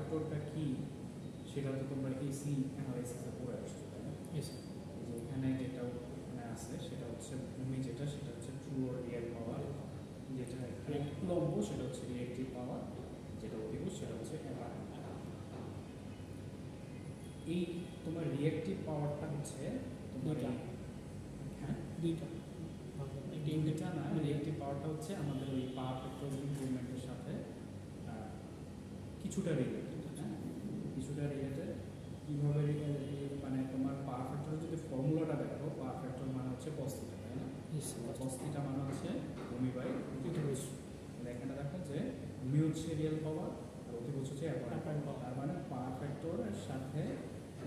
ফ্যাক্টরটা কি সেটা তো তোমরা এসি অ্যানালাইসিসে পড়ে আসছো, তাই না? যে এখানে যেটা এখানে আছে সেটা হচ্ছে ভূমি, যেটা সেটা হচ্ছে ট্রু অর রিয়েল পাওয়ার, যেটা লম্ব সেটা হচ্ছে রিয়েক্টিভ পাওয়ার, যেটা অতিভুজ সেটা হচ্ছে অ্যাপারেন্ট। এই তোমার রিয়েক্টিভ পাওয়ারটা হচ্ছে তোমার হ্যাঁ দুইটা না, রিয়েক্টিভ পাওয়ারটা হচ্ছে আমাদের ওই পাওয়ার ফ্যাক্টর ইমপ্রুভমেন্টের সাথে কিছুটা রিলেটেড। হ্যাঁ, কিছুটা রিলেটেড। কীভাবে মানে তোমার পাওয়ার ফ্যাক্টরের যদি ফর্মুলাটা দেখো, পাওয়ার ফ্যাক্টর মানে হচ্ছে cos θ, তাই না? cos θ মানে হচ্ছে ভূমি বাই অতিভুজ। এখানে দেখো যে ভূমি হচ্ছে রিয়েল পাওয়ার আর অতিভুজ হচ্ছে অ্যাপারেন্ট পাওয়ার। তার মানে পাওয়ার ফ্যাক্টরের সাথে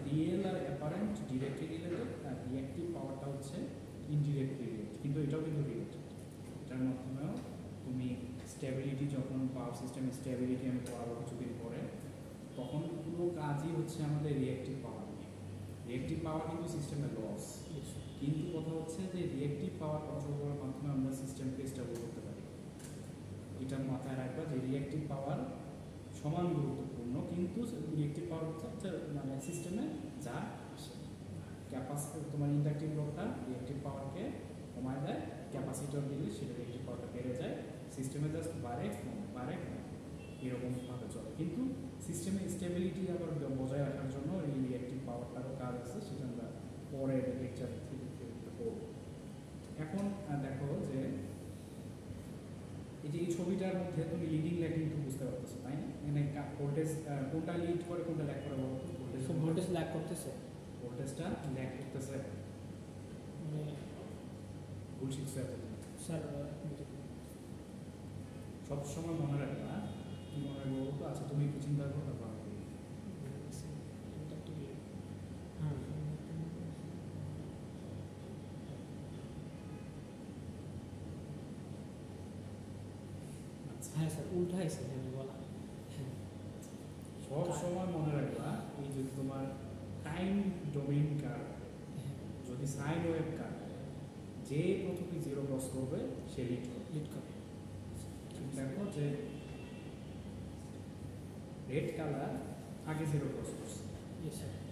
রিয়েল আর অ্যাপারেন্ট ডিরেক্টলি রিলেটেড, আর রিয়েক্টিভ পাওয়ারটা হচ্ছে ইনডিরেক্টলি রিলেটেড, কিন্তু এটাও কিন্তু রিলেটেড। এটার মাধ্যমেও তুমি স্টেবিলিটি, যখন পাওয়ার সিস্টেম স্টেবিলিটি আমি পড়াবো কিছুদিন পরে, তখন পুরো কাজই হচ্ছে আমাদের রিয়েক্টিভ পাওয়ার নিয়ে। রিয়েক্টিভ পাওয়ার কিন্তু সিস্টেমের লস, কিন্তু কথা হচ্ছে যে রিয়েক্টিভ পাওয়ার কন্ট্রোল করার মাধ্যমে আমরা সিস্টেমকে স্টেবল করতে পারি। এটা মাথায় রাখবা যে রিয়েক্টিভ পাওয়ার সমান গুরুত্বপূর্ণ, কিন্তু রিয়েক্টিভ পাওয়ার হচ্ছে মানে সিস্টেমে যা ক্যাপাসিটি, তোমার ইন্ডাকটিভ লোডটা রিয়েক্টিভ পাওয়ারকে কমায় দেয়, ক্যাপাসিটর দিলে সেটা রিয়েক্টিভ পাওয়ারটা বেড়ে যায়, সিস্টেমে জাস্ট বাড়ে এরকমভাবে চলে। কিন্তু সিস্টেমে স্টেবিলিটি আবার বজায় রাখার জন্য এই রিয়েক্টিভ পাওয়ারটারও কাজ আছে, সেটা আমরা পরের লেকচার থেকে করব। এখন দেখো যে এই যে এই ছবিটার মধ্যে তুমি লিডিং ল্যাগিং তো বুঝতে পারতেছো, তাই না? মানে ভোল্টেজ কোনটা লিড করে কোনটা ল্যাগ করে বলো? ভোল্টেজ ল্যাগ করতেছে, ভোল্টেজটা ল্যাগ করতেছে, মানে ভুল শিখছে স্যার। সবসময় মনে রাখবা, কি মনে রাখবো তো? আচ্ছা তুমি একটু চিন্তা করো, তারপর হ্যাঁ স্যার, উল্টা হয়েছে বলা। সব সময় মনে রাখবা এই যে তোমার টাইম ডোমেইন কার্ভ, যদি সাইন ওয়েভ কার্ভ, যে প্রথমে জিরো ক্রস করবে সে লিড করবে। দেখো যে রেড কালার আগে জিরো ক্রস করছে,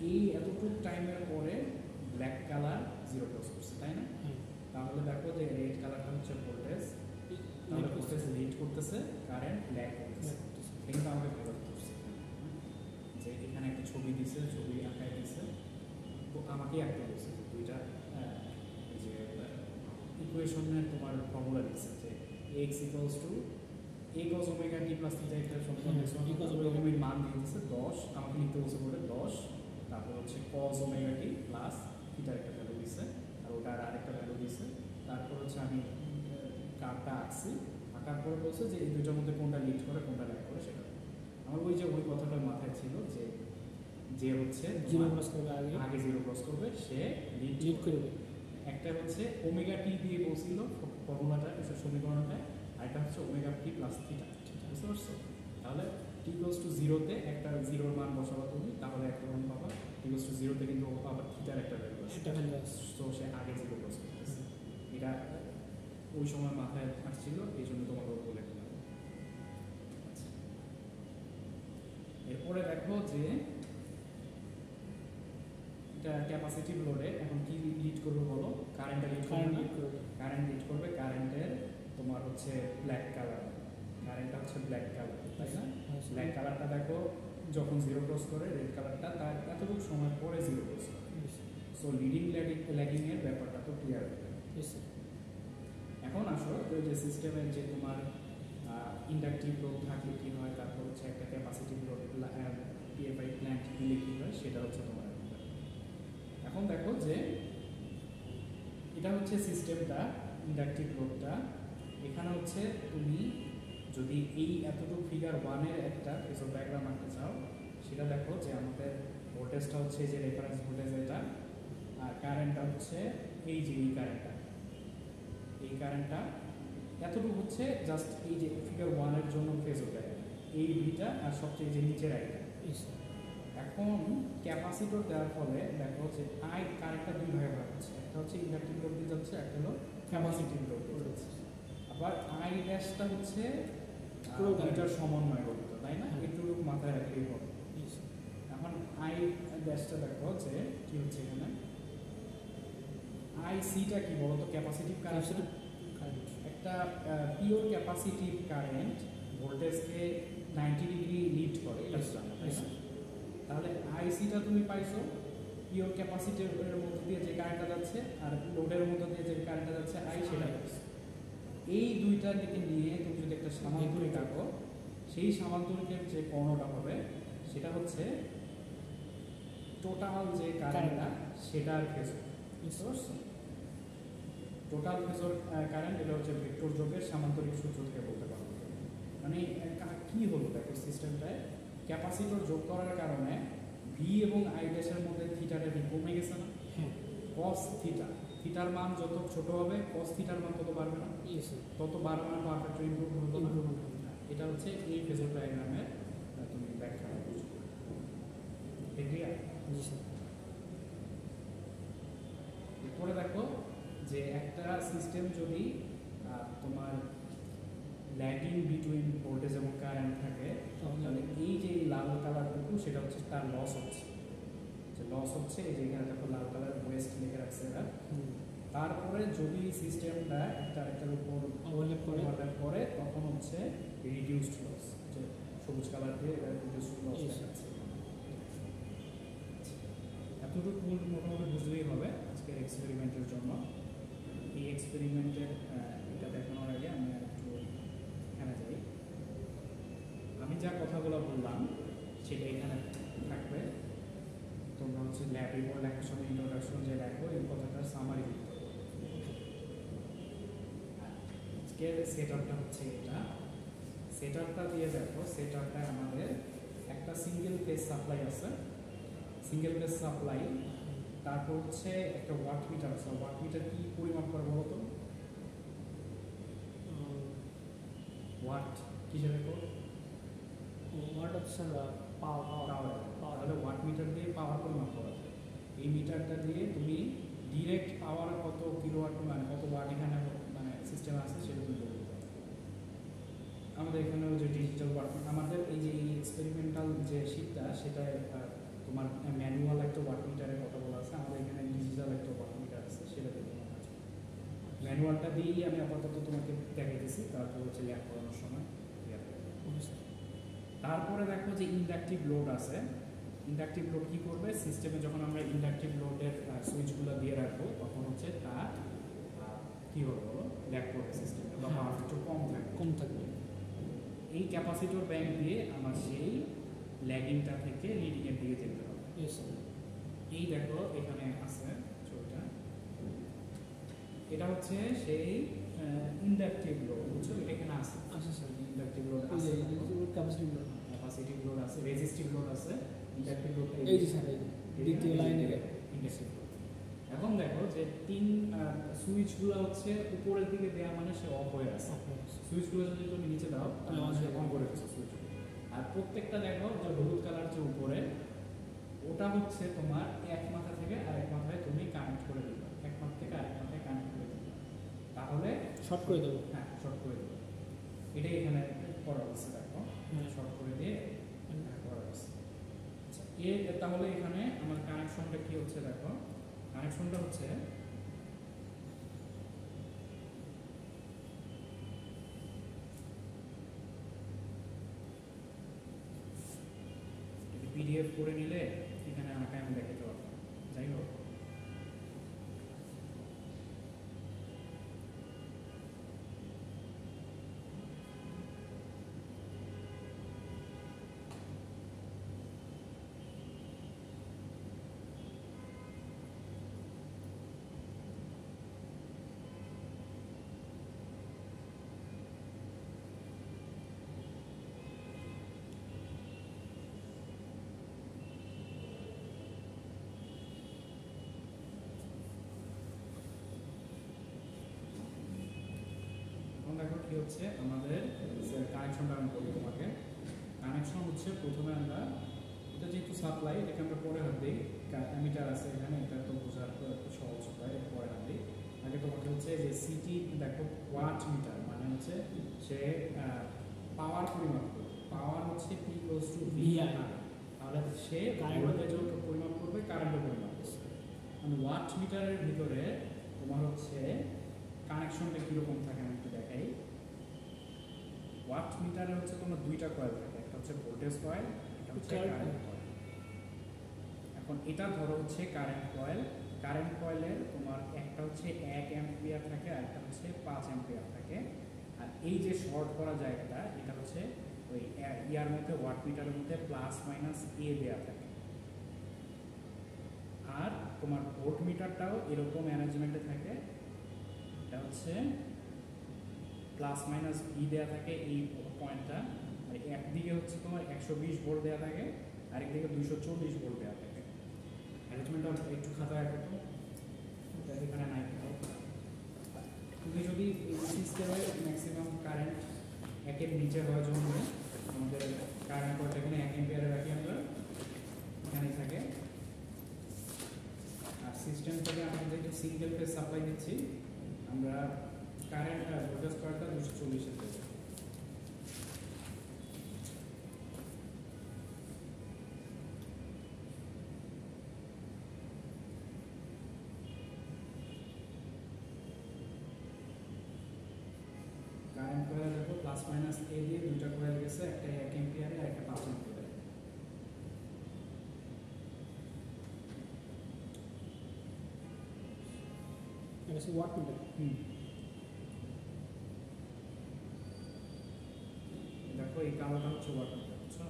এই এতটুকু টাইমের পরে ব্ল্যাক কালার জিরো ক্রস করছে, তাই না? তাহলে দেখো যে রেড কালারটা হচ্ছে ভোল্টেজ, তাহলে ভোল্টেজ লিড করতেছে, কারেন্ট ল্যাগ করতেছে। কিন্তু আমাকে ভালো করছে যে এখানে একটা ছবি দিছে, ছবি আঁকায় দিছে, আমাকে আঁকতে বলছে দুইটা যে ইকুয়েশনের তোমার ফর্মুলা দিচ্ছে যে x equals to a cos omega t plus theta, একটা সমীকরণের মান দিয়ে দিচ্ছে 10, আমাকে লিখতে বলছে বলে 10, তারপর হচ্ছে cos ওমেগা t প্লাস থিটার একটা ভ্যালু দিচ্ছে, আর ওটার আরেকটা ভ্যালু দিচ্ছে। তারপর হচ্ছে আমি কার্ভটা আঁকছি, আঁকার পরে বলছে যে এই দুইটার মধ্যে কোনটা লিড করে কোনটা ল্যাগ করে সেটা। আমার ওই যে ওই কথাটা মাথায় ছিল যে যে হচ্ছে জিরো ক্রস করবে, আগে জিরো ক্রস করবে সে লিড করবে। একটা হচ্ছে ওমেগা টি দিয়ে বলছিল ফর্মুলাটা, সমীকরণটা, আর একটা হচ্ছে ওমেগা টি প্লাস থিটা। বুঝতে পারছো? তাহলে টি ইকুয়ালস টু জিরোতে একটা জিরোর মান বসাবো তুমি, তাহলে একটা মান পাবা। টি ইকুয়ালস টু জিরোতে কিন্তু আবার থিটার একটা ভ্যালু আছে, তো সে আগে জিরো ক্রস করতেছে। এটা ওই সময় মাথায় আসছিল, এই জন্য তোমাকে বলে দিলাম। এরপরে দেখো যে এটা ক্যাপাসিটিভ লোডে এখন কি লিড করবে বলো? কারেন্টটা লিড করবে, কারেন্ট লিড করবে। কারেন্টের তোমার হচ্ছে ব্ল্যাক কালার, কারেন্টটা হচ্ছে ব্ল্যাক কালার, তাই না? ব্ল্যাক কালারটা দেখো যখন জিরো ক্রস করে, রেড কালারটা তার এতটুকু সময় পরে জিরো ক্রস করে। সো লিডিং ল্যাগিং এর ব্যাপারটা তো ক্লিয়ার হয়ে গেল। এখন আসো যে সিস্টেমের যে তোমার ইন্ডাকটিভ লোড থাকলে কী হয়, তারপর হচ্ছে একটা ক্যাপাসিটিভ লোড পিএফআই প্ল্যান্ট দিলে কী হয়, সেটা হচ্ছে তোমার। এখন দেখো যে এটা হচ্ছে সিস্টেমটা, ইন্ডাকটিভ লোডটা। এখানে হচ্ছে তুমি যদি এই এতটুকু ফিগার 1-এর একটা ফেজর ডায়াগ্রাম আঁকতে চাও, সেটা দেখো যে আমাদের ভোল্টেজটা হচ্ছে যে রেফারেন্স ভোল্টেজ এটা, আর কারেন্টটা হচ্ছে এই যে এই কারেন্টটা এতটুকু হচ্ছে জাস্ট এই যে ফিগার 1-এর জন্য ফেজর ডায়াগ্রাম, এই দুইটা আর সবচেয়ে যে নিচের একটা। এখন ক্যাপাসিটর দেওয়ার ফলে দেখো যে আই কারেন্টটা দুই ভাগে ভাগ হচ্ছে, একটা হচ্ছে ইন্ডাকটিভ লোড দিয়ে যাচ্ছে, একটা হলো ক্যাপাসিটিভ লোড দিয়ে যাচ্ছে। আবার আই ড্যাশটা হচ্ছে দুইটার সমন্বয় গঠিত, তাই না? একটু মাথায় রাখলেই হবে। ড্যাশটা দেখো যে কি হচ্ছে এখানে আইসিটা কি বলতো ক্যাপাসিটিভ কারেন্ট একটা পিওর ক্যাপাসিটিভ কারেন্ট ভোল্টেজকে 90 ডিগ্রি লিড করে এটা জানো তাই না? তাহলে আইসিটা তুমি পাইছো পিওর ক্যাপাসিটির মধ্যে দিয়ে যে কারেন্টটা যাচ্ছে আর লোডের মধ্যে দিয়ে যে কারেন্টটা যাচ্ছে আই সেটা পাইছো। এই দুইটা দিকে নিয়ে তুমি যদি একটা সামান্তরিক আঁকো সেই সামান্তরিকের যে কর্ণটা হবে সেটা হচ্ছে টোটাল যে কারেন্টটা সেটার ফেজর। বুঝতে পারছো? টোটাল ফেজর কারেন্ট এটা হচ্ছে ভেক্টর যোগের সামান্তরিক সূত্র থেকে বলতে পারবো। মানে কি হলো দেখো সিস্টেমটায় ক্যাপাসিটর যোগ করার কারণে ভি এবং আই ড্যাশের মধ্যে থিটাটা কি কমে গেছে না? কস থিটা, থিটার মান যত ছোট হবে কস থিটার মান তত বাড়বে না? তত বাড়বে না, পাওয়ার ফ্যাক্টর ইমপ্রুভ হবে না। এটা হচ্ছে এই ফেজর ডায়াগ্রামের তুমি ব্যাখ্যা বুঝবে। ক্লিয়ার? জি স্যার। এরপরে দেখো যে একটা সিস্টেম যদি তোমার ল্যাগিং বিটুইন ভোল্টেজ এবং কারেন্ট থাকে তাহলে এই যে লাল কালারটুকু সেটা হচ্ছে তার লস হচ্ছে। যে লস হচ্ছে এই যে এখানে দেখো লাল কালার ওয়েস্ট লিখে রাখছে এরা। তারপরে যদি সিস্টেমটা একটা আরেকটার উপর ওভারল্যাপ করে তখন হচ্ছে রিডিউসড লস, যে সবুজ কালার দিয়ে রিডিউসড লস দেখাচ্ছে। এতটুকু মোটামুটি বুঝলেই হবে আজকের এক্সপেরিমেন্টের জন্য। এই এক্সপেরিমেন্টের এটা দেখানোর আগে আমি একটু এখানে যাই। আমি যা কথাগুলো বললাম সেটা এখানে থাকবে, তোমরা হচ্ছে ল্যাব রিপোর্ট লেখার সময় ইন্ট্রোডাকশন যে লেখো এই কথাটার সামারি লিখতে হবে। আজকের সেট আপটা হচ্ছে এটা। সেট আপটা দিয়ে দেখো, সেট আপটায় আমাদের একটা সিঙ্গেল ফেজ সাপ্লাই আছে, সিঙ্গেল ফেজ সাপ্লাই। তারপর হচ্ছে একটা ওয়াট মিটার আছে। ওয়াট মিটার কি পরিমাপ করে বলো তো? ওয়াট কিসের দেখো? ওয়াট হচ্ছে পাওয়ার। তাহলে ওয়াট মিটার দিয়ে পাওয়ার পরিমাপ করা যায়। এই মিটারটা দিয়ে তুমি ডিরেক্ট পাওয়ার কত কিলোওয়াট মানে কত ওয়াট এখানে মানে সিস্টেম আছে সেটা তুমি বলতে পারো। আমাদের এখানে যে ডিজিটাল ওয়াট, আমাদের এই যে এক্সপেরিমেন্টাল যে শীটটা সেটায় তোমার ম্যানুয়াল একটা ওয়াট মিটারের কথা বলা আছে, আমাদের এখানে ডিজিটাল একটা ওয়াট মিটার আছে, সেটা দিয়ে তোমার কাছে ম্যানুয়ালটা দিয়েই আমি আপাতত তোমাকে দেখাইতেছি, তারপর হচ্ছে ল্যাব করানোর সময়। তারপরে দেখো যে ইন্ডাকটিভ লোড আছে। ইন্ডাকটিভ লোড কী করবে? সিস্টেমে যখন আমরা ইন্ডাকটিভ লোডের সুইচগুলো দিয়ে রাখবো তখন হচ্ছে তার কী হবে বলো, ল্যাগ করবে সিস্টেমে বা পাওয়ার ফ্যাক্টর কম থাকবে। এই ক্যাপাসিটর ব্যাংক দিয়ে আমার সেই ল্যাগিংটা থেকে লিডিংয়ের দিকে যেতে হবে। এই দেখো এখানে আছে ছবিটা, এটা হচ্ছে সেই ইন্ডাকটিভ লোড, বুঝছো? এটা এখানে আছে। আচ্ছা স্যার, ইন্ডাকটিভ লোড আছে, ক্যাপাসিটিভ লোড আছে, রেজিস্টিভ লোড আছে, ইন্ডাকটিভ লোড এই যে স্যার দ্বিতীয় লাইনে ইন্ডাকটিভ লোড। এখন দেখো যে তিন সুইচগুলো হচ্ছে উপরের দিকে দেওয়া মানে সে অফ হয়ে আছে। সুইচগুলো যদি তুমি নিচে দাও তাহলে অন করে দিচ্ছে সুইচ। আর প্রত্যেকটা দেখো যে হলুদ কালার যে উপরে ওটা হচ্ছে তোমার এক মাথা থেকে আরেক মাথায় তুমি কানেক্ট করে দিবে, এক মাথা থেকে আরেক মাথায় কানেক্ট করে দিবে, তাহলে শর্ট করে দেবো। হ্যাঁ, শর্ট করে দেবো। এটাই এখানে করা হচ্ছে, দেখো শর্ট করে দিয়ে করা হচ্ছে। আচ্ছা, তাহলে এখানে আমার কানেকশনটা কি হচ্ছে? দেখো কানেকশনটা হচ্ছে পিডিএফ করে নিলে এখানে আমাকে আমি দেখাতে পারতাম। যাই হোক, দেখো কি হচ্ছে আমাদের কানেকশনটা আমি বলি তোমাকে। কানেকশন হচ্ছে প্রথমে আমরা এটা যেহেতু সাপ্লাই এটাকে আমরা পরে হাত দিই, মিটার আছে এখানে, এটা তো বোঝার সহজ উপায়, পরে হাত দিই। আগে তোমাকে হচ্ছে যে সিটি দেখো ওয়াট মিটার মানে হচ্ছে সে পাওয়ার পরিমাপ করবে। পাওয়ার হচ্ছে P = VI, তাহলে সে Current ভোল্টেজও পরিমাপ করবে, কারেন্টও পরিমাপ করবে। ওয়াট মিটারের ভিতরে তোমার হচ্ছে কানেকশনটা কীরকম থাকে আমি একটু দেখাই। ওয়াট মিটারে হচ্ছে তোমার দুইটা কয়েল থাকে, একটা হচ্ছে ভোল্টেজ কয়েল, একটা হচ্ছে কারেন্ট কয়েল। এখন এটা ধরো হচ্ছে কারেন্ট কয়েল। কারেন্ট কয়েলের তোমার একটা হচ্ছে 1 অ্যাম্পিয়ার থাকে আর একটা হচ্ছে 5 অ্যাম্পিয়ার থাকে। আর এই যে শর্ট করা জায়গাটা এটা হচ্ছে ওই ইয়ার মধ্যে ওয়াট মিটারের মধ্যে প্লাস মাইনাস এ দেওয়া থাকে। আর তোমার ভোল্ট মিটারটাও এরকম অ্যারেঞ্জমেন্টে থাকে, এটা হচ্ছে প্লাস মাইনাস ভি দেওয়া থাকে এই পয়েন্টটা। আর একদিকে হচ্ছে তোমার 120 ভোল্ট দেওয়া থাকে, আরেকদিকে 240 ভোল্ট দেওয়া থাকে। অ্যারেঞ্জমেন্টটা একটু খাতায় রাখো, এখানে নাই। তুমি যদি এই সিস্টেমে ম্যাক্সিমাম কারেন্ট 1-এর নিচে হওয়ার জন্য আমাদের কারেন্ট কয়েলটা এখানে 1 অ্যাম্পিয়ারে রাখি আমরা, এখানেই থাকে। আর সিস্টেম থেকে আমরা যেহেতু সিঙ্গেল ফেজ সাপ্লাই দিচ্ছি, আমরা কারেন্ট ভোল্টেজ কয়েলটা 240-এ দেবো। কারেন্ট কয়েল দেখো প্লাস মাইনাস এ দিয়ে দুইটা কয়েল গেছে, একটা 1 অ্যাম্পিয়ারে আর একটা 5 অ্যাম্পিয়ারে। এটা হচ্ছে ওয়াট মিটার। দেখো এই কালোটা হচ্ছে ওয়াট মিটার, বুঝছো?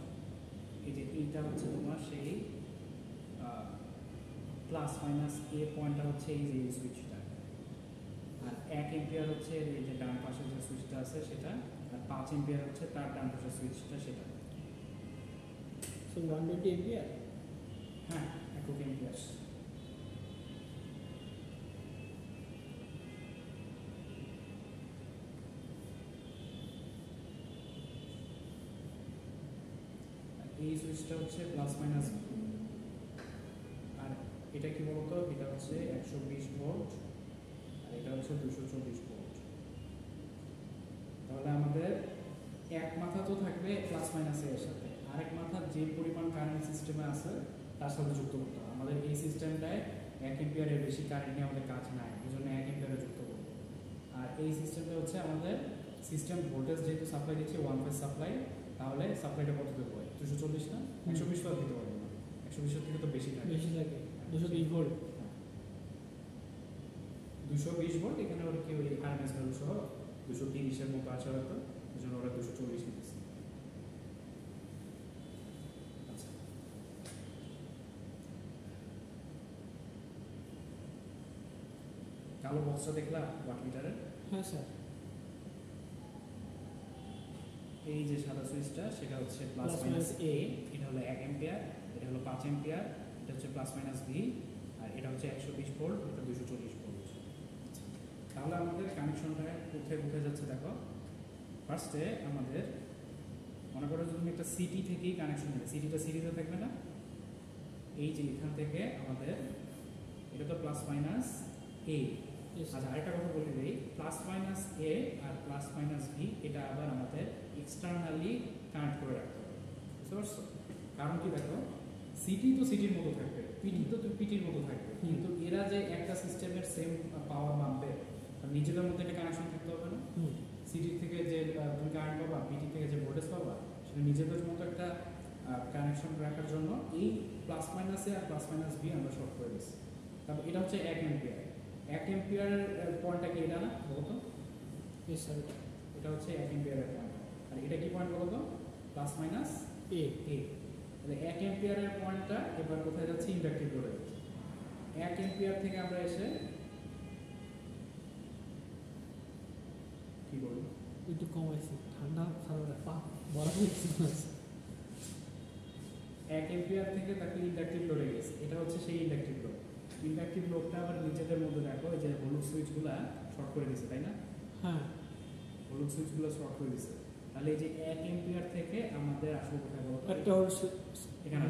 এই যে এইটা হচ্ছে তোমার সেই প্লাস মাইনাস এ পয়েন্টটা হচ্ছে এই যে এই সুইচটা। আর 1 অ্যাম্পিয়ার হচ্ছে এই যে ডান পাশে যে সুইচটা আছে সেটা, আর 5 অ্যাম্পিয়ার হচ্ছে তার ডান পাশের সুইচটা সেটা। So 120 ampere. হ্যাঁ, একক অ্যাম্পিয়ার। এই সুইচটা হচ্ছে প্লাস মাইনাস, আর এটা কি বলতো, এটা হচ্ছে 120 ভোল্ট আর এটা হচ্ছে 240 ভোল্ট। তাহলে আমাদের এক মাথা তো থাকবে প্লাস মাইনাস এর সাথে, আরেক মাথা যে পরিমাণ কারেন্ট সিস্টেমে আছে তার সাথে যুক্ত করতে হবে। আমাদের এই সিস্টেমটায় 1 অ্যাম্পিয়ারের বেশি কারেন্ট নিয়ে আমাদের কাজ নাই, এই জন্য 1 অ্যাম্পিয়ারে যুক্ত করব। আর এই সিস্টেমটা হচ্ছে আমাদের সিস্টেম ভোল্টেজ যেহেতু সাপ্লাই দিচ্ছে ওয়ান ফেজ সাপ্লাই, তাহলে সাপ্লাইটা কত দেবো? 240 না, 120 তো দিতে পারবো না, 120 থেকে তো বেশি থাকে। 220 ভোল্ট। 220 ভোল্ট, এখানে ওরা কি ওই আরএমএস ভ্যালু সহ 230-এর মতো আছে হয়তো, এই জন্য ওরা 240 নিতেছে। আচ্ছা, কালো বক্সটা দেখলা ওয়াট মিটারের? হ্যাঁ স্যার। এই যে সাদা সুইচটা সেটা হচ্ছে প্লাস মাইনাস এ, এটা হলো 1 অ্যাম্পিয়ার, এটা হলো 5 অ্যাম্পিয়ার, এটা হচ্ছে প্লাস মাইনাস ভি, আর এটা হচ্ছে 120 ভোল্ট, এটা 240 ভোল্ট। তাহলে আমাদের কানেকশনটা কোথায় উঠে যাচ্ছে দেখো। ফার্স্টে আমাদের মনে করো যে তুমি একটা সিটি থেকেই কানেকশন নেবে, সিটিটা সিরিজে থাকবে না, এই যে এখান থেকে আমাদের এটা তো প্লাস মাইনাস এ। আচ্ছা, আরেকটা কথা বলে দিই, প্লাস মাইনাস এ আর প্লাস মাইনাস ভি এটা আবার আমাদের এক্সটার্নালি কানেক্ট করে রাখতে হবে, বুঝতে পারছো? কারণ কি দেখো, সিটি তো সিটির মতো থাকবে, পিটি তো পিটির মতো থাকবে, কিন্তু এরা যে একটা সিস্টেমের সেম পাওয়ার মাপবে, নিজেদের মধ্যে একটা কানেকশন থাকতে হবে না? সিটি থেকে যে তুমি কারেন্ট পাবা, পিটি থেকে যে ভোল্টেজ পাবা, সেটা নিজেদের মতো একটা কানেকশন রাখার জন্য এই প্লাস মাইনাস এ আর প্লাস মাইনাস ভি আমরা শর্ট করে দিচ্ছি। তারপর এটা হচ্ছে 1 অ্যাম্পিয়ার, 1 অ্যাম্পিয়ারের পয়েন্টটা কি এটা না বলতো? এটা হচ্ছে 1 অ্যাম্পিয়ারের পয়েন্ট, আর এটা কি পয়েন্ট বলতো? প্লাস মাইনাস এ। তাহলে 1 অ্যাম্পিয়ারের পয়েন্টটা এবার কোথায় যাচ্ছে? ইন্ডাকটিভ লোডে যাচ্ছে। 1 অ্যাম্পিয়ার থেকে আমরা এসে কি বলবো, একটু কমাইছি, ঠান্ডা খারাপ পা বড় হয়েছে। 1 অ্যাম্পিয়ার থেকে তাকে ইন্ডাকটিভ লোডে গেছে, এটা হচ্ছে সেই ইন্ডাকটিভ লোড। ইন্ডাকটিভ লোডটা আবার নিজেদের মধ্যে দেখো, এই যে হলুদ সুইচগুলা শর্ট করে দিছে, তাই না? হ্যাঁ, হলুদ সুইচগুলো শর্ট করে দিছে। তাহলে এই যে 1 অ্যাম্পিয়ার থেকে আমাদের আসলে কোথায় বলতো? একটা এখানে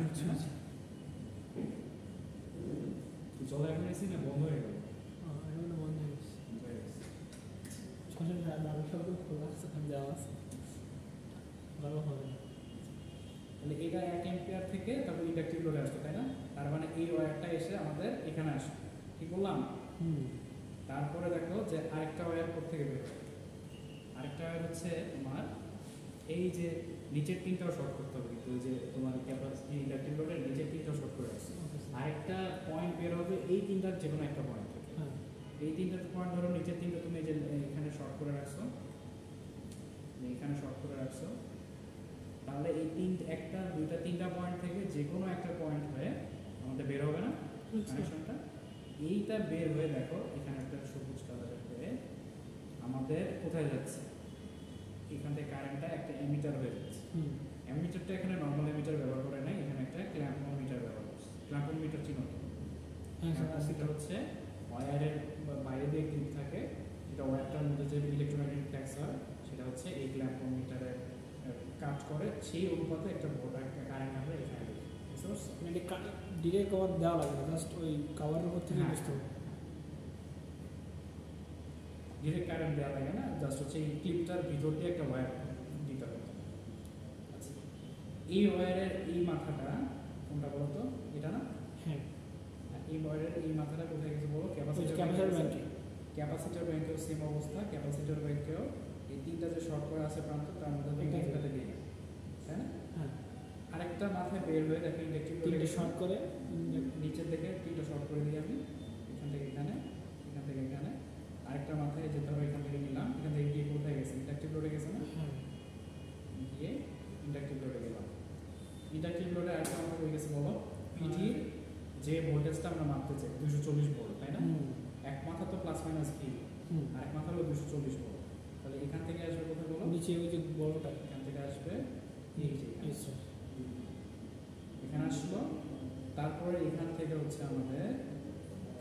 জল এখন এসি না বন্ধ হয়ে গেল? বন্ধ হয়ে গেছে। সব খোলা আছে, যাওয়া আছে, ভালো হবে না। তাহলে এটা 1 অ্যাম্পিয়ার থেকে তারপর ইন্ডাকটিভ লোডে আসতো, তাই না? তার মানে এই ওয়্যারটা এসে আমাদের এখানে আসে, ঠিক বললাম? তারপরে দেখো যে আরেকটা ওয়্যার থেকে বের হয়। আরেকটা ওয়্যার হচ্ছে তোমার এই যে নিচের তিনটাও শর্ট করতে হবে, কিন্তু ওই যে তোমার ক্যাপাসিটি ইন্ডাকটিভ লোডের নিচের তিনটাও শর্ট করে আসছে। আরেকটা পয়েন্ট বের হবে এই তিনটার যে কোনো একটা পয়েন্ট থেকে। এই তিনটা পয়েন্ট ধরো নিচের তিনটা তুমি যে এখানে শর্ট করে রাখছো, এখানে শর্ট করে রাখছো, তাহলে এই একটা দুইটা তিনটা পয়েন্ট থেকে যে কোনো একটা পয়েন্ট হয়ে আমাদের বের হবে না কানেকশনটা? এইটা বের হয়ে দেখো এখানে একটা সবুজ কালারের হয়ে আমাদের কোথায় যাচ্ছে, এখান থেকে কারেন্টটা একটা এমিটার হয়ে যাচ্ছে। এমিটারটা এখানে নর্মাল এমিটার ব্যবহার করে নাই, এখানে একটা ক্ল্যাম্পোমিটার ব্যবহার করছে। ক্ল্যাম্পোমিটার চিনো? ক্ল্যাম্পোমিটার হচ্ছে ওয়্যারের বাইরে দিয়ে ক্লিপ থাকে, এটা ওয়্যারটার মধ্যে যে ইলেকট্রোম্যাগনেটিক ফ্লাক্স হয় সেটা হচ্ছে এই ক্ল্যাম্পোমিটারে কাজ করে, সেই অনুপাতে একটা একটা কারেন্ট আমরা এখানে দেখি। বুঝতে পারছো? মানে ডিরেক্ট কভার দেওয়া লাগে না, জাস্ট ওই কভারের উপর থেকে বুঝতে হবে। ডিরেক্ট কারেন্ট দেওয়া লাগে না, জাস্ট হচ্ছে এই ক্লিপটার ভিতর দিয়ে একটা ওয়্যার দিতে হবে। আচ্ছা, এই ওয়্যারের এই মাথাটা কোনটা বলো তো? এটা না? হ্যাঁ। এই ওয়্যারের এই মাথাটা কোথায় গেছে বলো? ক্যাপাসিটর ব্যাংকে। ক্যাপাসিটর ব্যাংকেও সেম অবস্থা। ক্যাপাসিটর ব্যাংকেও এই তিনটা যে শর্ট করে আছে প্রান্ত, তার মধ্যে একটাতে দিয়ে, তাই না? হ্যাঁ। আরেকটা মাথায় বের হয়ে দেখো ইন্ডাকটিভ তিনটে শর্ট করে নিচের দিকে তিনটা শর্ট করে দিই আমি, এখান থেকে এখানে, এখান থেকে এখানে। আরেকটা মাথায় যেতে হবে, এখান থেকে নিলাম, এখান থেকে গিয়ে কোথায় গেছে? ইন্ডাকটিভ লোডে গেছে না? গিয়ে ইন্ডাকটিভ লোডে গেলাম। ইন্ডাকটিভ লোডে আরেকটা আমাদের হয়ে গেছে বলো, পিটির যে ভোল্টেজটা আমরা মাপতে চাই 240 ভোল্ট, তাই না? এক মাথা তো প্লাস মাইনাস ভি, আরেক মাথা হলো 240 ভোল্ট। তাহলে এখান থেকে আসবে কোথায় বলো? নিচে ওই যে বড়টা, এখান থেকে আসবে এই যে এখানে আসলো। তারপরে এখান থেকে হচ্ছে আমাদের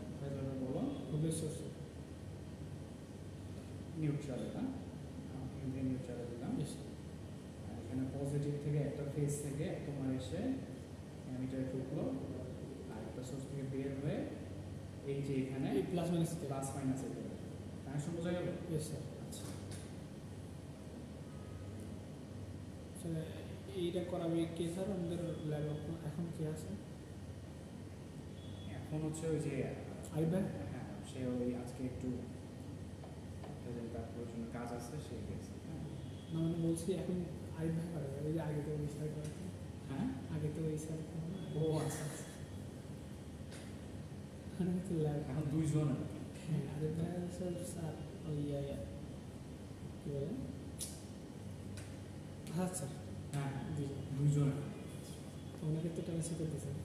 কোথায় যাবে বলো? নিউট্রাল, এটা নিউট্রালে দিলাম। এখানে পজিটিভ থেকে একটা ফেজ থেকে তোমার এসে অ্যামিটারে ঢুকলো, আর একটা সোর্স থেকে বের হয়ে এই যে এখানে প্লাস মাইনাস কানেকশন বোঝা গেল? আচ্ছা, এইটা করাবে কে স্যার আমাদের ল্যাবে? এখন কি আছে? এখন হচ্ছে ওই যে আইবা, হ্যাঁ, সে ওই আজকে একটু তার প্রয়োজন কাজ আছে, সে গেছে। না মানে বলছি এখন আইবা করে, ওই যে আগে তো ওই স্যার করে। হ্যাঁ, আগে তো ওই স্যার। ও আচ্ছা, এখন দুইজন। হ্যাঁ, আরেকটা স্যার স্যার ওই কী বলে, আচ্ছা হ্যাঁ, দুইজন। ওনাকে তো ট্রান্সফার করতেছেন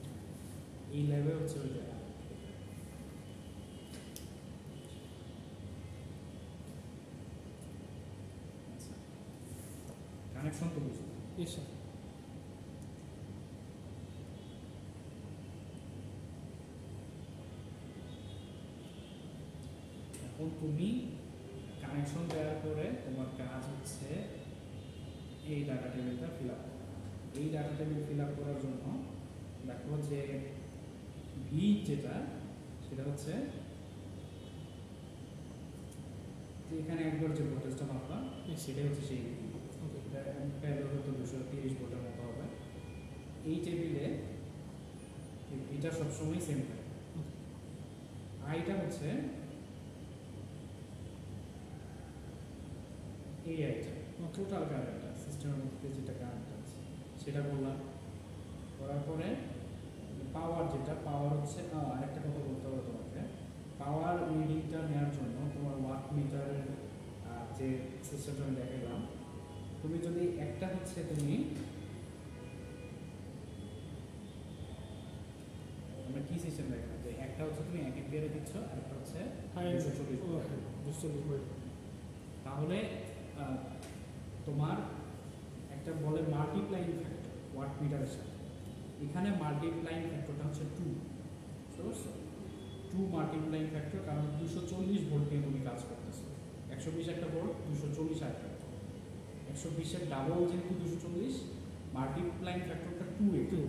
এই ল্যাবে হচ্ছে ওই জায়গা। কানেকশন তো বুঝলো? এসো। এখন তুমি কানেকশন দেওয়ার পরে তোমার কাজ হচ্ছে এই ডাটা টেবিলটা ফিল আপ করা। এই ডাটা টেবিল ফিল আপ করার জন্য দেখো যে ভি যেটা, সেটা হচ্ছে যে এখানে একবার যে ভোল্টেজটা মাপলাম সেটাই হচ্ছে সেই ভি। হয়তো 230 ভোল্টের মতো হবে। এই টেবিলে এটা সবসময় সেম থাকে। আইটা হচ্ছে এই আইটা টোটাল কারেন্টটা সিস্টেমের মধ্যে যেটা কারেন্ট আছে সেটা বললাম। করার পরে পাওয়ার যেটা, পাওয়ার হচ্ছে আরেকটা কথা বলতে হবে তোমাকে। পাওয়ার রিডিংটা নেওয়ার জন্য তোমার ওয়াট মিটারের যে সিস্টেমটা আমি দেখালাম, তুমি যদি একটা হচ্ছে তুমি আমরা কি সিস্টেম দেখলাম যে একটা হচ্ছে তুমি 1 এম্পিয়ারে দিচ্ছ, আর একটা হচ্ছে 240 ভোল্ট। তাহলে তোমার একটা বলে মাল্টিপ্লাইং ফ্যাক্টর ওয়াট মিটারের সাথে। এখানে মাল্টিপ্লাইং ফ্যাক্টরটা হচ্ছে 2, বুঝতে পারছো? 2 মাল্টিপ্লাইং ফ্যাক্টর, কারণ 240 ভোল্ট নিয়ে তুমি কাজ করতেছো। 120 একটা ভোল্ট, 240 একটা ভোল্ট। 120-এর ডাবল যেহেতু 240, মাল্টিপ্লাইং ফ্যাক্টরটা 2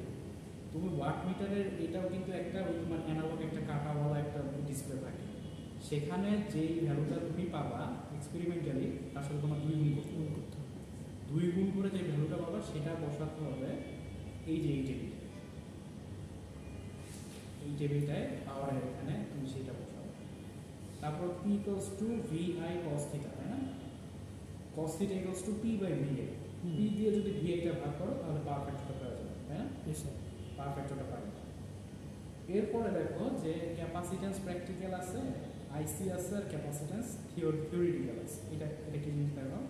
তুমি ওয়াট মিটারের এটাও কিন্তু একটা ওই তোমার অ্যানালগ একটা কাটাওয়ালা একটা ডিসপ্লে থাকে, সেখানে যেই ভ্যালুটা তুমি পাবা এক্সপেরিমেন্টালি তার সাথে তোমার 2 গুণ করতে হবে। 2 গুণ করে যে ভ্যালুটা পাবা সেটা বসাতে হবে এই যে এই টেবিলটায় পাওয়ারের এখানে তুমি সেটা বসাও। তারপর P equals to VI cos theta, তাই না? cos theta equals to P by VI। P দিয়ে যদি VI টা ভাগ করো তাহলে পাওয়ার ফ্যাক্টরটা পাওয়া যাবে, তাই না? পাওয়ার ফ্যাক্টরটা পাওয়া যাবে। এরপরে দেখো যে ক্যাপাসিট্যান্স প্র্যাকটিক্যাল আছে, আইসি আছে, আর ক্যাপাসিট্যান্স থিওরিটিক্যাল আছে। এটা কি জিনিস দেখো,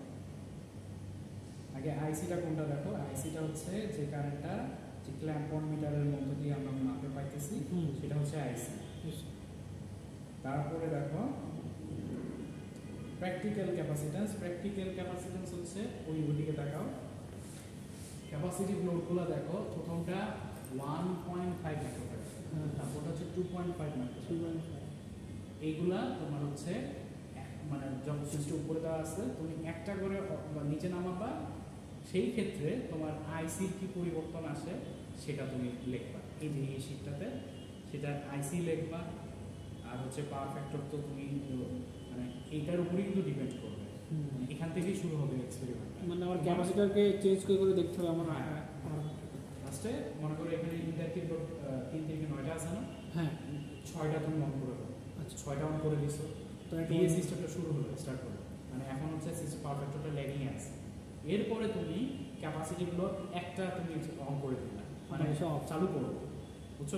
আগে আইসিটা কোনটা দেখো। আইসিটা হচ্ছে যে কারেন্টটা যে ক্ল্যাম্প অন মিটারের মধ্য দিয়ে আমরা মাপে পাইতেছি, সেটা হচ্ছে আইসি। তারপরে দেখো প্র্যাকটিক্যাল ক্যাপাসিট্যান্স হচ্ছে ওইদিকে দেখাও। ক্যাপাসিটিভ লোডগুলো দেখো, প্রথমটা 1.5 মাইক্রোফ্যারাড, তারপরটা হচ্ছে 2.5 মাইক্রোফ্যারাড। এইগুলা তোমার হচ্ছে মানে যখন সুইচটা উপরে দেওয়া আছে, তুমি একটা করে নিচে নামাবা, সেই ক্ষেত্রে তোমার আইসির কি পরিবর্তন আসে সেটা তুমি লিখবা। এই যে এই শীটটাতে সেটা আইসি লিখবা। আর হচ্ছে পাওয়ার ফ্যাক্টর তো তুমি মানে এইটার উপরেই কিন্তু ডিপেন্ড করবে, এখান থেকেই শুরু হবে এক্সপেরিমেন্ট। মানে আমার ক্যাপাসিটরকে চেঞ্জ করে দেখতে হবে আমার। ফার্স্টে মনে করো এখানে ইন্ডাকটিভ লোড 3 থেকে 9টা আছে না? হ্যাঁ, 6টা তুমি অন করে দাও। আচ্ছা, 6টা অন করে দিছো, তো এই সিস্টেমটা শুরু হলো, স্টার্ট করো। মানে এখন হচ্ছে সিস্টেম পাওয়ার ফ্যাক্টরটা ল্যাগিং আছে। এরপরে তুমি ক্যাপাসিটিভ লোড একটা তুমি অন করে দিলা, মানে চালু করো, বুঝছো?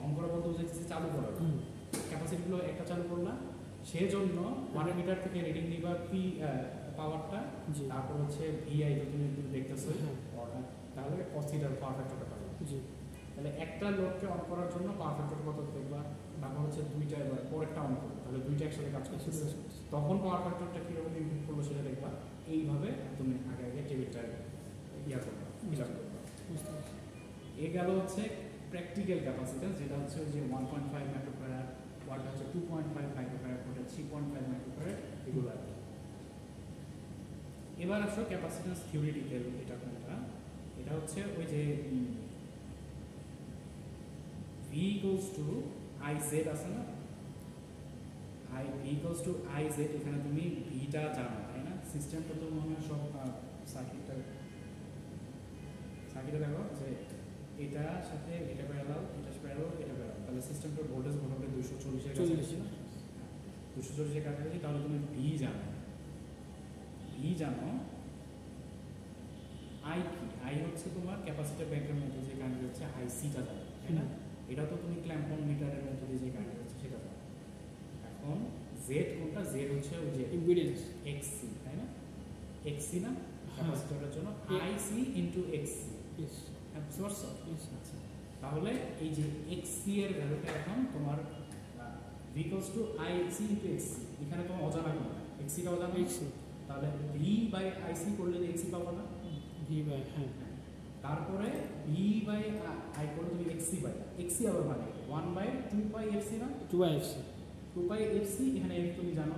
অন করা বলতে বুঝাইতেছি চালু করো। ক্যাপাসিটিভ লোড একটা চালু করলা, সেজন্য ওয়াটার মিটার থেকে রিডিং নিবা পি পাওয়ারটা, তারপর হচ্ছে ভিআই তো তুমি দেখতেছো, তাহলে cos থিটার পাওয়ার ফ্যাক্টরটা পাবে। তাহলে একটা লোডকে অন করার জন্য পাওয়ার ফ্যাক্টর কত দেখবা, তারপর হচ্ছে দুইটা এবার পরেরটা অন করবে, তাহলে দুইটা একসাথে কাজ করতেছে, তখন পাওয়ার ফ্যাক্টরটা কীরকম ইমপ্রুভ করলো সেটা দেখবা। এইভাবে তুমি আগে টেবিলটা করবা, ফিল আপ করবা। এ গেল হচ্ছে প্র্যাকটিক্যাল ক্যাপাসিট্যান্স, যেটা হচ্ছে ওই যে 1.5 মাইক্রোফ্যারাড, ওয়াটটা হচ্ছে 2.5 মাইক্রোফ্যারাড, ওটা 3.5 মাইক্রোফ্যারাড, এগুলো আর কি। এবার আসো ক্যাপাসিট্যান্স থিওরিটিক্যাল। এটা কোনটা? এটা হচ্ছে ওই যে V equals to IZ আছে না, V equals to IZ। এখানে তুমি ভিটা জানো, তাই না? সিস্টেমটা তো মনে হয় সব সার্কিটটা দেখো যে এটার সাথে এটা প্যারালাল, এটা প্যারালাল, এটা প্যারালাল, তাহলে সিস্টেমটার ভোল্টেজ মোটামুটি 240 এর কাছাকাছি না? 240 এর কাছাকাছি। তাহলে তুমি ভি জানো। আই কি? আই হচ্ছে তোমার ক্যাপাসিটর ব্যাংকের মধ্যে যে কারেন্ট হচ্ছে আইসিটা জানো, তাই না? এটা তো তুমি ক্ল্যাম্প অন মিটারের মধ্যে দিয়ে যে কারেন্ট হচ্ছে সেটা জানো। এখন জেড কোনটা? জেড হচ্ছে ওই যে ইম্পিডেন্স এক্সসি, তাই না? এক্সসি না ক্যাপাসিটরের জন্য, আইসি ইনটু এক্সসি। আচ্ছা, তাহলে এই যে এক্সসি এর ভ্যালুটা এখন তোমার V equals to IC into XC. এখানে তোমার অজানা কোনটা? এক্সসিটা অজানা, এক্সসি। তাহলে ভি বাই আইসি করলে এক্সসি পাবো না? ভি বাই, হ্যাঁ। তারপরে ভি বাই আই করলে তুমি এক্সসি বাই এক্সসি আবার মানে 1/2 পাই এফসি না? 2 বাই এফসি, 2 পাই এফসি। এখানে এফ তুমি জানো,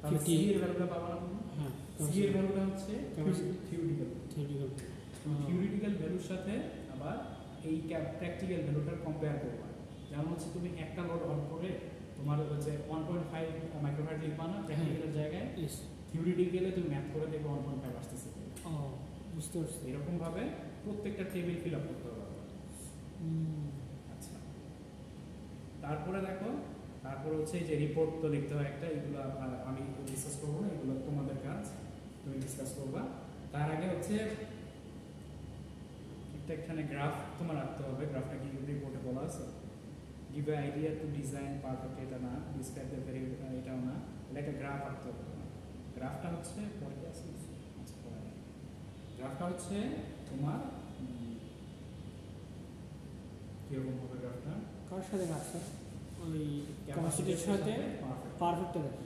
তাহলে সি এর ভ্যালুটা পাবো না তুমি? হ্যাঁ, সি এর ভ্যালুটা হচ্ছে থিওরিটিক্যাল ভ্যালুর সাথে আবার এই প্র্যাকটিক্যাল ভ্যালুটার কম্পেয়ার করবা। যেমন হচ্ছে তুমি একটা লোড অন করে তোমার হচ্ছে 1.5 মাইক্রোফ্যারাড লিখবা না প্র্যাকটিক্যালের জায়গায়, থিওরিটিক্যালে তুমি ম্যাথ করে দেখবে 1.5 আসতেছে। বুঝতে পারছি। এরকম ভাবে প্রত্যেকটা টেবিল ফিল আপ করতে হবে। আচ্ছা, তারপরে দেখো, তারপরে হচ্ছে যে রিপোর্ট তো লিখতে হয় একটা, এগুলো আমি ডিসকাস করবো না, এগুলো তোমাদের কাজ, তুমি ডিসকাস করবা। তার আগে হচ্ছে এখানে গ্রাফ তোমার রাখতে হবে। গ্রাফটা কি রিপোর্টে বলা আছে? Give a idea to design perfect, এটা না। ডিসক্রাইব দ্য ভেরি, এটাও না। এটা একটা গ্রাফ রাখতে হবে তোমার। গ্রাফটা হচ্ছে গ্রাফটা হচ্ছে তোমার কিরকম হবে গ্রাফটা? কার সাথে রাখছে? ওই ক্যাপাসিটির সাথে পারফেক্ট রাখছে।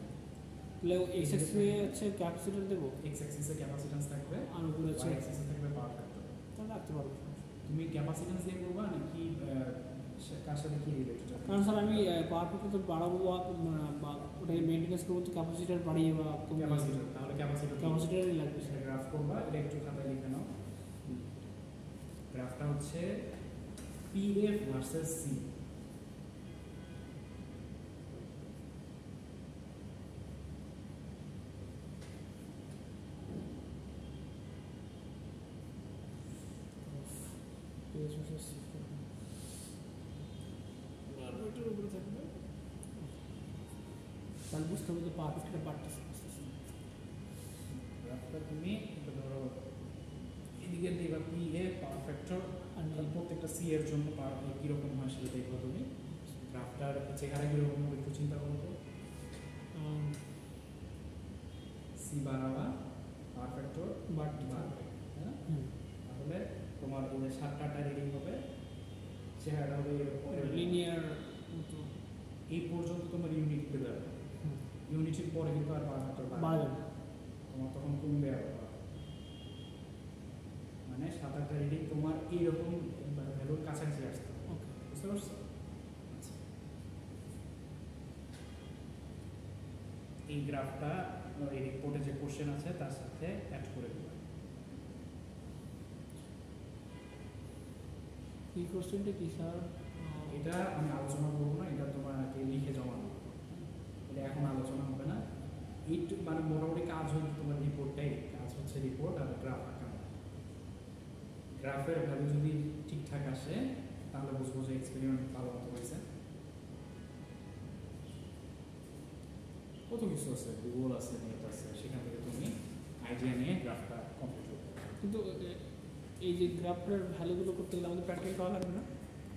তাহলে এক্স অ্যাক্সিসে হচ্ছে ক্যাপাসিটর দেবো, এক্স অ্যাক্সিসে ক্যাপাসিট্যান্স থাকবে, আর উপরে হচ্ছে ওয়াই অ্যাক্সিসে থাকবে পাওয়ার ফ্যাক্টর। তাহলে রাখতে পারবো। তুমি ক্যাপাসিট্যান্স দিয়ে করবা নাকি কার সাথে কি রিলেটেড? কারণ স্যার আমি পাওয়ার ফ্যাক্টর তো বাড়াবো বা ওটাকে মেইনটেনেন্স করবো, তো ক্যাপাসিটর বাড়িয়ে বা ক্যাপাসিটর, তাহলে ক্যাপাসিটরই লাগবে। সেটা গ্রাফ করবা, এটা একটু খাতায় লিখে নাও। গ্রাফটা হচ্ছে পিএফ ভার্সেস সি। ওইটার উপরে থাকবে, তাহলে বুঝতে হবে যে পারফেক্টের পার্টটা গ্রাফটা তুমি ধরো এদিকে দেখবা পি এ পারফেক্টর আর প্রত্যেকটা সি এর জন্য কীরকম হয় সেটা দেখবা তুমি। গ্রাফটার চেহারা কীরকম হবে একটু চিন্তা করো তো। সি বাড়াবা পারফেক্টর বাড়বে, হ্যাঁ, তাহলে তোমার এই যে 7টা রিডিং হবে, চেহারাটা হবে লিনিয়ার। এই পর্যন্ত তোমার ইউনিট পেয়ে যাবে। ইউনিটের পরে কিন্তু আর পারফেক্টর বাড়বে, তোমার তখন কমবে আর মানে 7-8টা রিডিং তোমার এইরকম ভ্যালুর কাছাকাছি আসতে হবে। বুঝতে পারছো? এই গ্রাফটা এই রিপোর্টে যে কোশ্চেন আছে তার সাথে অ্যাড করে দেবে। এই কোশ্চেনটা কি স্যার? এটা আমি আলোচনা করবো না, এটা তোমাকে লিখে জমা দেবো, এটা এখন আলোচনা হবে না। এইটু মানে মোটামুটি কাজ হচ্ছে তোমার রিপোর্টটাই, কাজ হচ্ছে রিপোর্ট আর গ্রাফ আঁকা। গ্রাফের ভ্যালু যদি ঠিকঠাক আসে তাহলে বুঝবো যে এক্সপেরিমেন্ট ভালো মতো হয়েছে। কত কিছু আছে, গুগল আছে, নেট আছে, সেখান থেকে তুমি আইডিয়া নিয়ে গ্রাফটা কমপ্লিট করতে পারো। কিন্তু এই যে গ্রাফটার ভ্যালুগুলো করতে গেলে আমাদের প্র্যাকটিক্যাল করা লাগবে না?